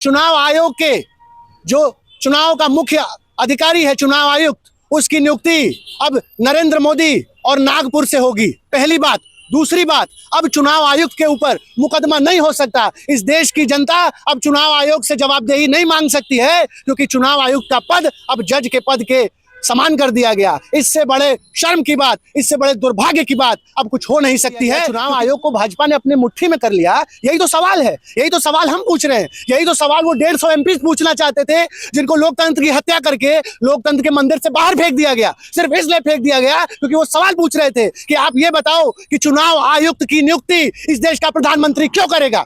चुनाव आयोग के जो चुनाव का मुख्य अधिकारी है, चुनाव आयुक्त, उसकी नियुक्ति अब नरेंद्र मोदी और नागपुर से होगी। पहली बात। दूसरी बात, अब चुनाव आयुक्त के ऊपर मुकदमा नहीं हो सकता। इस देश की जनता अब चुनाव आयोग से जवाबदेही नहीं मांग सकती है, क्योंकि चुनाव आयुक्त का पद अब जज के पद के समान कर दिया गया। इससे बड़े शर्म की बात, इससे बड़े दुर्भाग्य की बात अब कुछ हो नहीं सकती है। चुनाव आयोग को भाजपा ने अपने मुट्ठी में कर लिया, यही तो सवाल है, यही तो सवाल हम पूछ रहे हैं, यही तो सवाल वो 150 एमपी पूछना चाहते थे, जिनको लोकतंत्र की हत्या करके लोकतंत्र के मंदिर से बाहर फेंक दिया गया। सिर्फ इसलिए फेंक दिया गया क्योंकि वो सवाल पूछ रहे थे कि आप ये बताओ कि चुनाव आयुक्त की नियुक्ति इस देश का प्रधानमंत्री क्यों करेगा,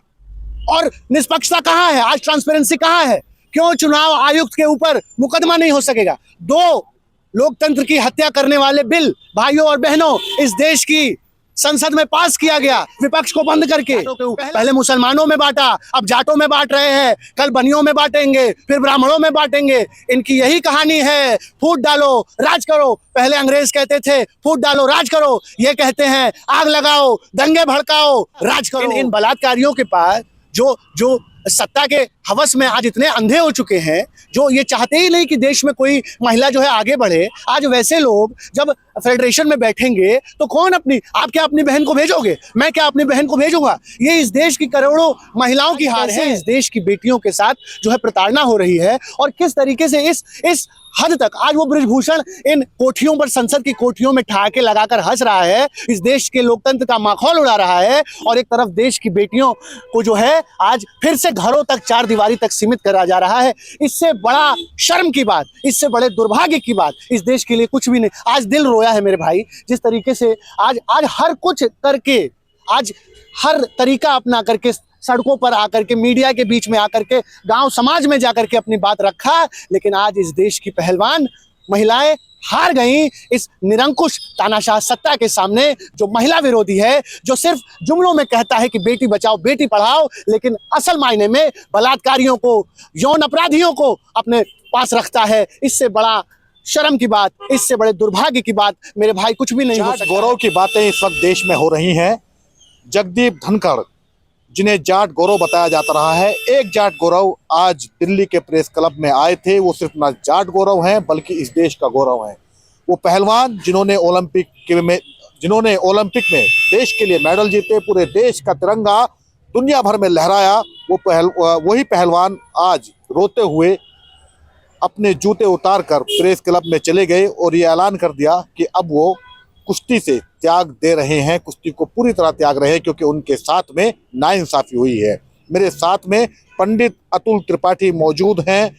और निष्पक्षता कहां है, आज ट्रांसपेरेंसी कहां है, क्यों चुनाव आयुक्त के ऊपर मुकदमा नहीं हो सकेगा। दो लोकतंत्र की हत्या करने वाले बिल, भाइयों और बहनों, इस देश की संसद में पास किया गया विपक्ष को बंद करके। पहले मुसलमानों में बांटा, अब जाटों में बांट रहे हैं, कल बनियों में बांटेंगे, फिर ब्राह्मणों में बांटेंगे। इनकी यही कहानी है, फूट डालो राज करो। पहले अंग्रेज कहते थे फूट डालो राज करो, ये कहते हैं आग लगाओ, दंगे भड़काओ, राज करो। इन बलात्कारियों के पास जो सत्ता के हवस में आज इतने अंधे हो चुके हैं, जो ये चाहते ही नहीं कि देश में कोई महिला जो है आगे बढ़े, आज वैसे लोग जब फेडरेशन में बैठेंगे तो कौन आप क्या अपनी बहन को भेजोगे, मैं क्या अपनी बहन को भेजूंगा। ये इस देश की करोड़ों महिलाओं की हार है, इस देश की बेटियों के साथ जो है प्रताड़ना हो रही है। और किस तरीके से इस हद तक आज वो बृजभूषण इन कोठियों पर, संसद की कोठियों में ठहाके लगाकर हंस रहा है, इस देश के लोकतंत्र का माखौल उड़ा रहा है, और एक तरफ देश की बेटियों को जो है आज फिर से घरों तक, चार दीवारी तक सीमित करा जा रहा है। इससे बड़ा शर्म की बात, इससे बड़े दुर्भाग्य की बात इस देश के लिए कुछ भी नहीं। आज दिल रोया है मेरे भाई, जिस तरीके से आज हर कुछ करके, आज हर तरीका अपना करके, सड़कों पर आकर के, मीडिया के बीच में आकर के, गांव समाज में जाकर के अपनी बात रखा, लेकिन आज इस देश की पहलवान महिलाएं हार गईं इस निरंकुश तानाशाह सत्ता के सामने, जो महिला विरोधी है, जो सिर्फ जुमलों में कहता है कि बेटी बचाओ बेटी पढ़ाओ, लेकिन असल मायने में बलात्कारियों को, यौन अपराधियों को अपने पास रखता है। इससे बड़ा शर्म की बात, इससे बड़े दुर्भाग्य की बात मेरे भाई कुछ भी नहीं हो सकता। गौरव की बातें इस वक्त देश में हो रही हैं। जगदीप धनखड़, जिन्हें जाट गौरव बताया जाता रहा है, एक जाट गौरव आज दिल्ली के प्रेस क्लब में आए थे। वो सिर्फ ना जाट गौरव हैं बल्कि इस देश का गौरव हैं। वो पहलवान जिन्होंने ओलंपिक में देश के लिए मेडल जीते, पूरे देश का तिरंगा दुनिया भर में लहराया, वही पहलवान आज रोते हुए अपने जूते उतार कर प्रेस क्लब में चले गए और ये ऐलान कर दिया कि अब वो कुश्ती से त्याग दे रहे हैं, कुश्ती को पूरी तरह त्याग रहे हैं, क्योंकि उनके साथ में नाइंसाफी हुई है। मेरे साथ में पंडित अतुल त्रिपाठी मौजूद हैं,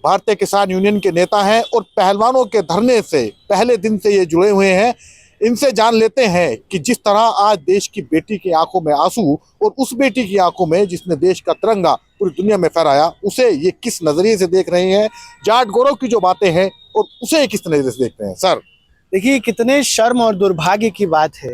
भारतीय किसान यूनियन के नेता हैं और पहलवानों के धरने से पहले दिन से ये जुड़े हुए हैं। इनसे जान लेते हैं कि जिस तरह आज देश की बेटी की आंखों में आंसू और उस बेटी की आंखों में जिसने देश का तिरंगा पूरी दुनिया में फहराया, उसे ये किस नजरिए से देख रहे हैं, जाट गौरव की जो बातें हैं और उसे किस नजरिए से देखते हैं। सर देखिए, कितने शर्म और दुर्भाग्य की बात है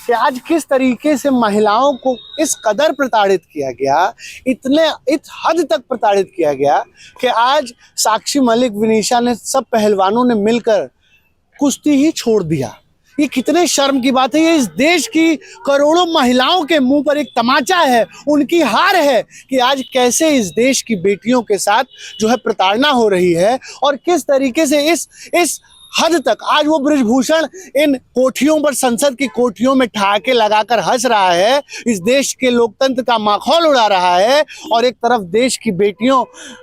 कि आज किस तरीके से महिलाओं को इस कदर प्रताड़ित किया गया, इस हद तक प्रताड़ित किया गया कि आज साक्षी मलिक, विनीशा ने, सब पहलवानों ने मिलकर कुश्ती ही छोड़ दिया। ये कितने शर्म की बात है। ये इस देश की करोड़ों महिलाओं के मुंह पर एक तमाचा है, उनकी हार है कि आज कैसे इस देश की बेटियों के साथ जो है प्रताड़ना हो रही है, और किस तरीके से इस हद तक आज वो बृजभूषण इन कोठियों पर, संसद की कोठियों में ठहाके लगाकर हंस रहा है, इस देश के लोकतंत्र का माखौल उड़ा रहा है, और एक तरफ देश की बेटियों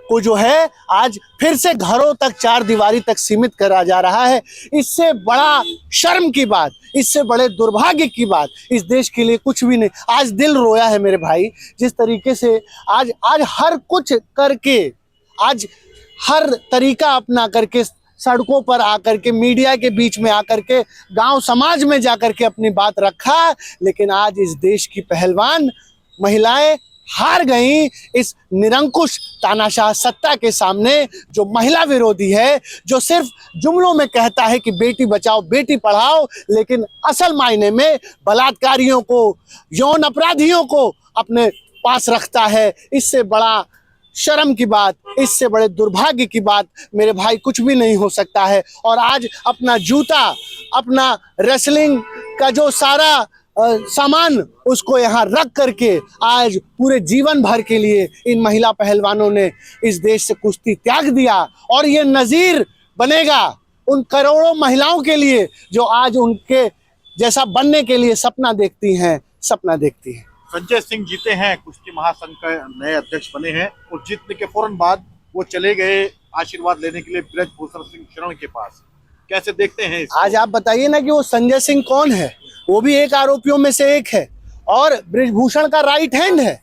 को जो है आज फिर से घरों तक, चार दीवारी तक सीमित करा जा रहा है। इससे बड़ा शर्म की बात, इससे बड़े दुर्भाग्य की बात इस देश के लिए कुछ भी नहीं। आज दिल रोया है मेरे भाई, जिस तरीके से आज हर कुछ करके, आज हर तरीका अपना करके, सड़कों पर आकर के, मीडिया के बीच में आकर के, गांव समाज में जाकर के अपनी बात रखा, लेकिन आज इस देश की पहलवान महिलाएं हार गईं इस निरंकुश तानाशाह सत्ता के सामने, जो महिला विरोधी है, जो सिर्फ जुमलों में कहता है कि बेटी बचाओ बेटी पढ़ाओ, लेकिन असल मायने में बलात्कारियों को, यौन अपराधियों को अपने पास रखता है। इससे बड़ा शर्म की बात, इससे बड़े दुर्भाग्य की बात मेरे भाई कुछ भी नहीं हो सकता है। और आज अपना जूता, अपना रेसलिंग का जो सारा सामान उसको यहाँ रख करके आज पूरे जीवन भर के लिए इन महिला पहलवानों ने इस देश से कुश्ती त्याग दिया। और ये नजीर बनेगा उन करोड़ों महिलाओं के लिए जो आज उनके जैसा बनने के लिए सपना देखती हैं। संजय सिंह जीते हैं, कुश्ती महासंघ के नए अध्यक्ष बने हैं और जीतने के फौरन बाद वो चले गए आशीर्वाद लेने के लिए ब्रजभूषण सिंह शरण के पास। कैसे देखते हैं इसको? आज आप बताइए ना कि वो संजय सिंह कौन है? वो भी एक आरोपियों में से एक है और ब्रजभूषण का राइट हैंड है।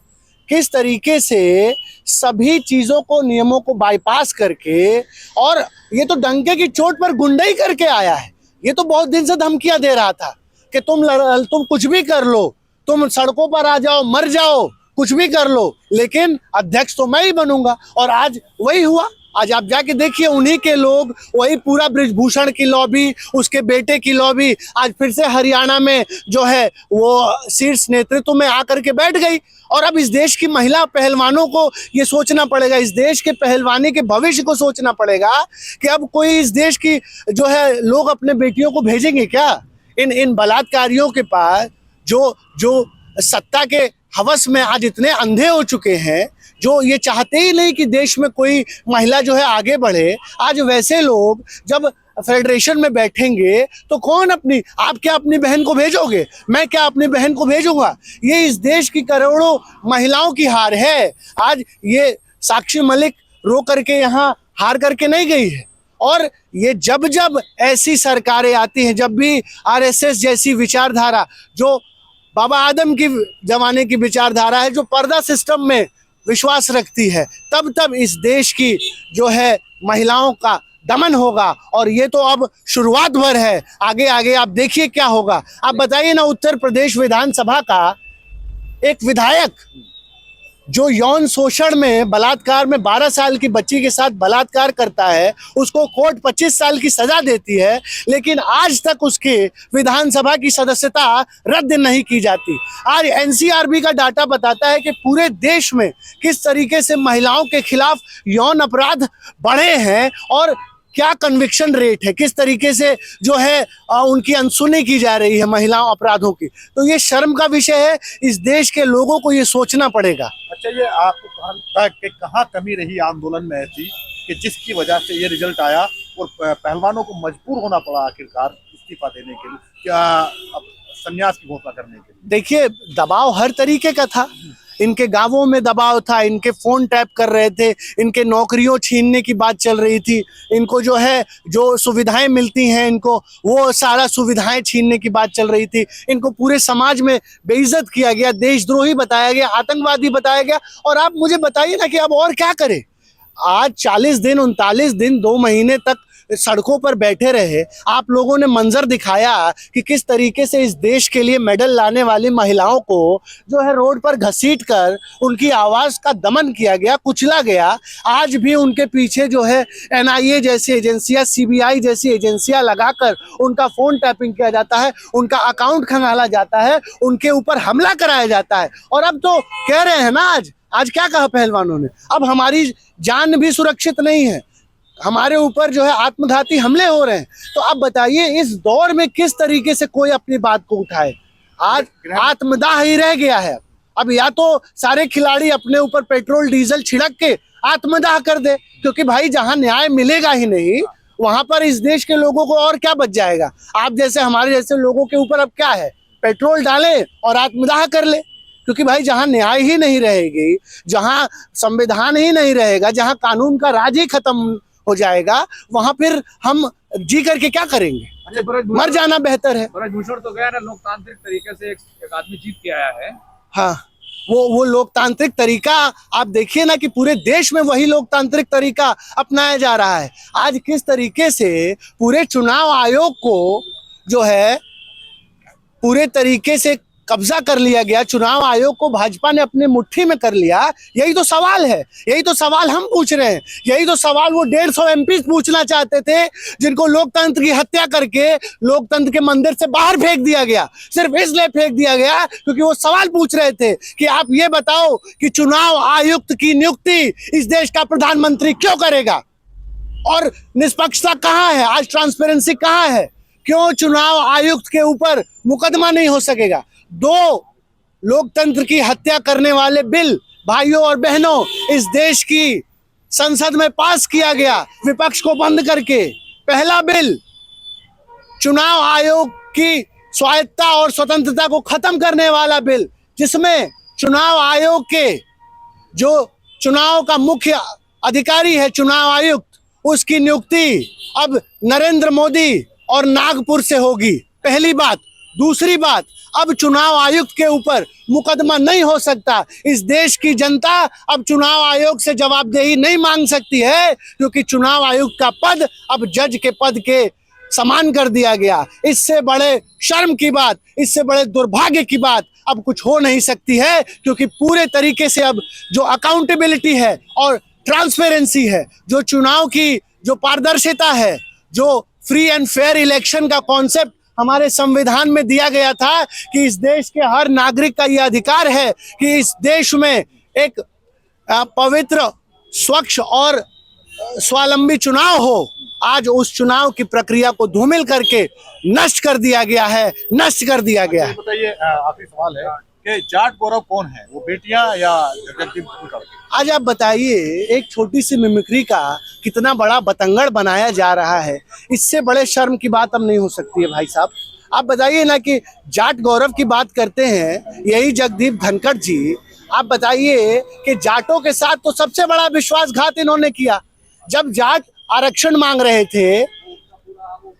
किस तरीके से सभी चीजों को, नियमों को बाईपास करके, और ये तो डंके की चोट पर गुंडाई करके आया है। ये तो बहुत दिन से धमकियां दे रहा था कि तुम कुछ भी कर लो, तुम सड़कों पर आ जाओ, मर जाओ, कुछ भी कर लो, लेकिन अध्यक्ष तो मैं ही बनूंगा। और आज वही हुआ। आज आप जाके देखिए, उन्हीं के लोग, वही पूरा ब्रजभूषण की लॉबी, उसके बेटे की लॉबी आज फिर से हरियाणा में जो है वो शीर्ष नेतृत्व में आकर के बैठ गई। और अब इस देश की महिला पहलवानों को ये सोचना पड़ेगा, इस देश के पहलवानी के भविष्य को सोचना पड़ेगा कि अब कोई इस देश की जो है लोग अपने बेटियों को भेजेंगे क्या इन बलात्कारियों के पास, जो सत्ता के हवस में आज इतने अंधे हो चुके हैं, जो ये चाहते ही नहीं कि देश में कोई महिला जो है आगे बढ़े। आज वैसे लोग जब फेडरेशन में बैठेंगे तो कौन आप क्या अपनी बहन को भेजोगे? मैं क्या अपनी बहन को भेजूंगा? ये इस देश की करोड़ों महिलाओं की हार है। आज ये साक्षी मलिक रो करके यहाँ हार करके नहीं गई है। और ये जब ऐसी सरकारें आती हैं, जब भी आरएसएस जैसी विचारधारा, जो बाबा आदम की जमाने की विचारधारा है, जो पर्दा सिस्टम में विश्वास रखती है, तब इस देश की जो है महिलाओं का दमन होगा। और ये तो अब शुरुआत भर है, आगे आप देखिए क्या होगा। आप बताइए ना, उत्तर प्रदेश विधानसभा का एक विधायक जो यौन शोषण में, बलात्कार में 12 साल की बच्ची के साथ बलात्कार करता है, उसको कोर्ट 25 साल की सजा देती है, लेकिन आज तक उसकी विधानसभा की सदस्यता रद्द नहीं की जाती। आज एनसीआरबी का डाटा बताता है कि पूरे देश में किस तरीके से महिलाओं के खिलाफ यौन अपराध बढ़े हैं और क्या कन्विक्शन रेट है, किस तरीके से जो है उनकी अनसुनी की जा रही है महिलाओं अपराधों की। तो ये शर्म का विषय है, इस देश के लोगों को ये सोचना पड़ेगा। अच्छा, ये आपको कहा कि कहाँ कमी रही आंदोलन में ऐसी कि जिसकी वजह से ये रिजल्ट आया और पहलवानों को मजबूर होना पड़ा आखिरकार इस्तीफा देने के लिए, क्या अब संन्यास की घोषणा करने के लिए? देखिए, दबाव हर तरीके का था। इनके गांवों में दबाव था, इनके फोन टैप कर रहे थे, इनके नौकरियों छीनने की बात चल रही थी, इनको जो है जो सुविधाएं मिलती हैं, इनको वो सारा सुविधाएं छीनने की बात चल रही थी। इनको पूरे समाज में बेइज्जत किया गया, देशद्रोही बताया गया, आतंकवादी बताया गया। और आप मुझे बताइए ना कि अब और क्या करें? आज 40 दिन, 39 दिन, 2 महीने तक सड़कों पर बैठे रहे। आप लोगों ने मंजर दिखाया कि किस तरीके से इस देश के लिए मेडल लाने वाली महिलाओं को जो है रोड पर घसीटकर उनकी आवाज का दमन किया गया, कुचला गया। आज भी उनके पीछे जो है एनआईए जैसी एजेंसियां, सीबीआई जैसी एजेंसियां लगाकर उनका फोन टैपिंग किया जाता है, उनका अकाउंट खंगाला जाता है, उनके ऊपर हमला कराया जाता है। और अब तो कह रहे हैं ना, आज क्या कहा पहलवानों ने, अब हमारी जान भी सुरक्षित नहीं है, हमारे ऊपर जो है आत्मघाती हमले हो रहे हैं। तो आप बताइए, इस दौर में किस तरीके से कोई अपनी बात को उठाए? आज आत्मदाह ही रह गया है। अब या तो सारे खिलाड़ी अपने ऊपर पेट्रोल डीजल छिड़क के आत्मदाह कर दे, क्योंकि भाई जहां न्याय मिलेगा ही नहीं, वहां पर इस देश के लोगों को और क्या बच जाएगा? आप जैसे, हमारे जैसे लोगों के ऊपर अब क्या है? पेट्रोल डाले और आत्मदाह कर ले। क्योंकि भाई जहां न्याय ही नहीं रहेगी, जहां संविधान ही नहीं रहेगा, जहां कानून का राज ही खत्म हो जाएगा, वहां फिर हम जी करके क्या करेंगे? मर जाना बेहतर है। ब्रजभूषण तो गया ना, लोकतांत्रिक तरीके से एक आदमी जीत के आया है। हाँ, वो लोकतांत्रिक तरीका आप देखिए ना कि पूरे देश में वही लोकतांत्रिक तरीका अपनाया जा रहा है। आज किस तरीके से पूरे चुनाव आयोग को जो है पूरे तरीके से कब्जा कर लिया गया, चुनाव आयोग को भाजपा ने अपने मुट्ठी में कर लिया। यही तो सवाल है, यही तो सवाल हम पूछ रहे हैं, यही तो सवाल वो 150 एमपी पूछना चाहते थे, जिनको लोकतंत्र की हत्या करके लोकतंत्र के मंदिर से बाहर फेंक दिया गया। सिर्फ इसलिए फेंक दिया गया क्योंकि वो सवाल पूछ रहे थे कि आप ये बताओ कि चुनाव आयुक्त की नियुक्ति इस देश का प्रधानमंत्री क्यों करेगा? और निष्पक्षता कहाँ है? आज ट्रांसपेरेंसी कहाँ है? क्यों चुनाव आयुक्त के ऊपर मुकदमा नहीं हो सकेगा? दो लोकतंत्र की हत्या करने वाले बिल भाइयों और बहनों इस देश की संसद में पास किया गया विपक्ष को बंद करके। पहला बिल चुनाव आयोग की स्वायत्तता और स्वतंत्रता को खत्म करने वाला बिल, जिसमें चुनाव आयोग के जो चुनाव का मुख्य अधिकारी है चुनाव आयुक्त, उसकी नियुक्ति अब नरेंद्र मोदी और नागपुर से होगी। पहली बात। दूसरी बात, अब चुनाव आयुक्त के ऊपर मुकदमा नहीं हो सकता। इस देश की जनता अब चुनाव आयोग से जवाबदेही नहीं मांग सकती है, क्योंकि चुनाव आयुक्त का पद अब जज के पद के समान कर दिया गया। इससे बड़े शर्म की बात, इससे बड़े दुर्भाग्य की बात अब कुछ हो नहीं सकती है, क्योंकि पूरे तरीके से अब जो अकाउंटेबिलिटी है और ट्रांसपेरेंसी है, जो चुनाव की जो पारदर्शिता है, जो फ्री एंड फेयर इलेक्शन का कॉन्सेप्ट हमारे संविधान में दिया गया था कि इस देश के हर नागरिक का यह अधिकार है कि इस देश में एक पवित्र, स्वच्छ और स्वावलंबी चुनाव हो। आज उस चुनाव की प्रक्रिया को धूमिल करके नष्ट कर दिया गया है, नष्ट कर दिया गया है। बताइए, आखिरी सवाल है कि जाट गौरव कौन है, वो बेटियां या जगदीप धनखड़? आज आप बताइए, एक छोटी सी मिमिक्री का कितना बड़ा बतंगड़ बनाया जा रहा है। इससे बड़े शर्म की बात अब नहीं हो सकती है भाई साहब। आप बताइए ना कि जाट गौरव की बात करते हैं यही जगदीप धनखड़ जी। आप बताइए कि जाटों के साथ तो सबसे बड़ा विश्वासघात इन्होंने किया। जब जाट आरक्षण मांग रहे थे,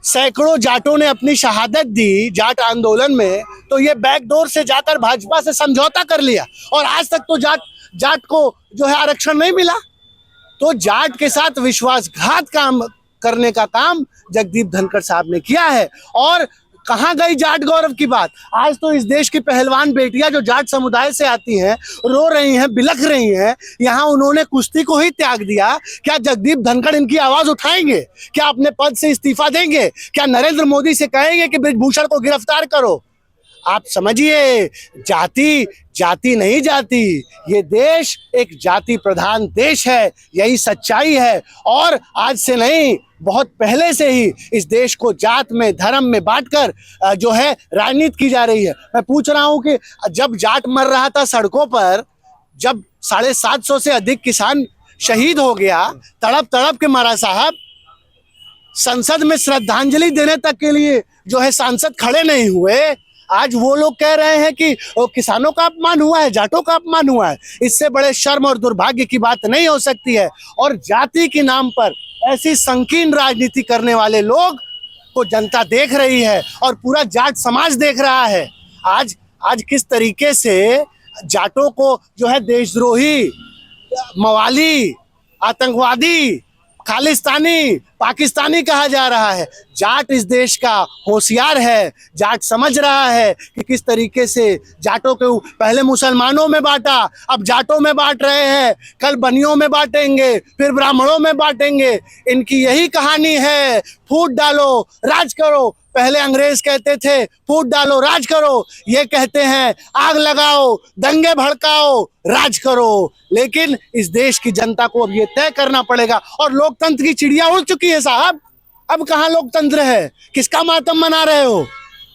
सैकड़ों जाटों ने अपनी शहादत दी जाट आंदोलन में, तो ये बैकडोर से जाकर भाजपा से समझौता कर लिया और आज तक तो जाट को जो है आरक्षण नहीं मिला। तो जाट के साथ विश्वासघात काम करने का काम जगदीप धनखड़ साहब ने किया है। और कहाँ गई जाट गौरव की बात? आज तो इस देश की पहलवान बेटियां जो जाट समुदाय से आती हैं, रो रही हैं, बिलख रही हैं। यहाँ उन्होंने कुश्ती को ही त्याग दिया। क्या जगदीप धनखड़ इनकी आवाज उठाएंगे? क्या अपने पद से इस्तीफा देंगे? क्या नरेंद्र मोदी से कहेंगे कि ब्रिजभूषण को गिरफ्तार करो? आप समझिए, जाति नहीं जाती। ये देश एक जाति प्रधान देश है, यही सच्चाई है। और आज से नहीं, बहुत पहले से ही इस देश को जात में, धर्म में बांटकर जो है राजनीति की जा रही है। मैं पूछ रहा हूं कि जब जाट मर रहा था सड़कों पर, जब 750 से अधिक किसान शहीद हो गया, तड़प तड़प के मरा साहब, संसद में श्रद्धांजलि देने तक के लिए जो है सांसद खड़े नहीं हुए। आज वो लोग कह रहे हैं कि किसानों का अपमान हुआ है, जाटों का अपमान हुआ है। इससे बड़े शर्म और दुर्भाग्य की बात नहीं हो सकती है। और जाति के नाम पर ऐसी संकीर्ण राजनीति करने वाले लोग को जनता देख रही है और पूरा जाट समाज देख रहा है। आज किस तरीके से जाटों को जो है देशद्रोही, मवाली, आतंकवादी, खालिस्तानी, पाकिस्तानी कहा जा रहा है। जाट इस देश का होशियार है। जाट समझ रहा है कि किस तरीके से जाटों को पहले मुसलमानों में बांटा, अब जाटों में बांट रहे हैं, कल बनियों में बांटेंगे, फिर ब्राह्मणों में बांटेंगे। इनकी यही कहानी है, फूट डालो राज करो। पहले अंग्रेज कहते थे फूट डालो राज करो, ये कहते हैं आग लगाओ, दंगे भड़काओ, राज करो। लेकिन इस देश की जनता को अब ये तय करना पड़ेगा। और लोकतंत्र की चिड़िया उड़ चुकी है साहब। अब कहाँ लोकतंत्र है? किसका मातम मना रहे हो?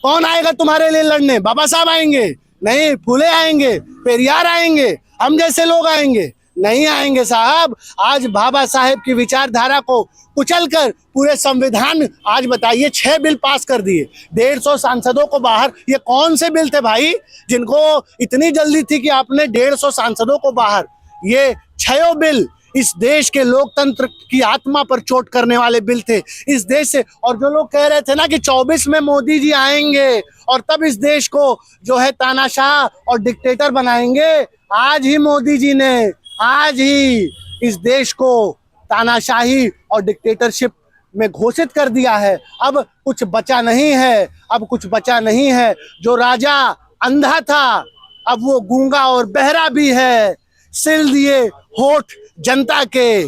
कौन आएगा तुम्हारे लिए लड़ने? बाबा साहब आएंगे? नहीं। फूले आएंगे, पेरियार आएंगे, हम जैसे लोग आएंगे? नहीं आएंगे साहब। आज बाबा साहेब की विचारधारा को कुचलकर पूरे संविधान, आज बताइए 6 बिल पास कर दिए, 150 सांसदों को बाहर। ये कौन से बिल थे भाई जिनको इतनी जल्दी थी कि आपने 150 सांसदों को बाहर? ये 6 बिल इस देश के लोकतंत्र की आत्मा पर चोट करने वाले बिल थे इस देश से। और जो लोग कह रहे थे ना कि 24 में मोदी जी आएंगे और तब इस देश को जो है तानाशाह और डिक्टेटर बनाएंगे, आज ही मोदी जी ने, आज ही इस देश को तानाशाही और डिक्टेटरशिप में घोषित कर दिया है। अब कुछ बचा नहीं है, अब कुछ बचा नहीं है। जो राजा अंधा था अब वो गूंगा और बहरा भी है। सिल दिए होठ जनता के,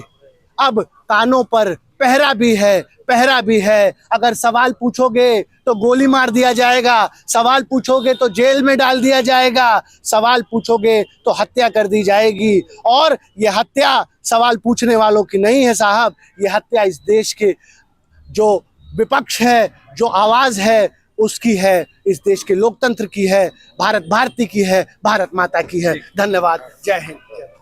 अब कानों पर पहरा भी है, पहरा भी है। अगर सवाल पूछोगे तो गोली मार दिया जाएगा, सवाल पूछोगे तो जेल में डाल दिया जाएगा, सवाल पूछोगे तो हत्या कर दी जाएगी। और ये हत्या सवाल पूछने वालों की नहीं है साहब, ये हत्या इस देश के जो विपक्ष है, जो आवाज है, उसकी है, इस देश के लोकतंत्र की है, भारत भारती की है, भारत माता की है। धन्यवाद। जय हिंद।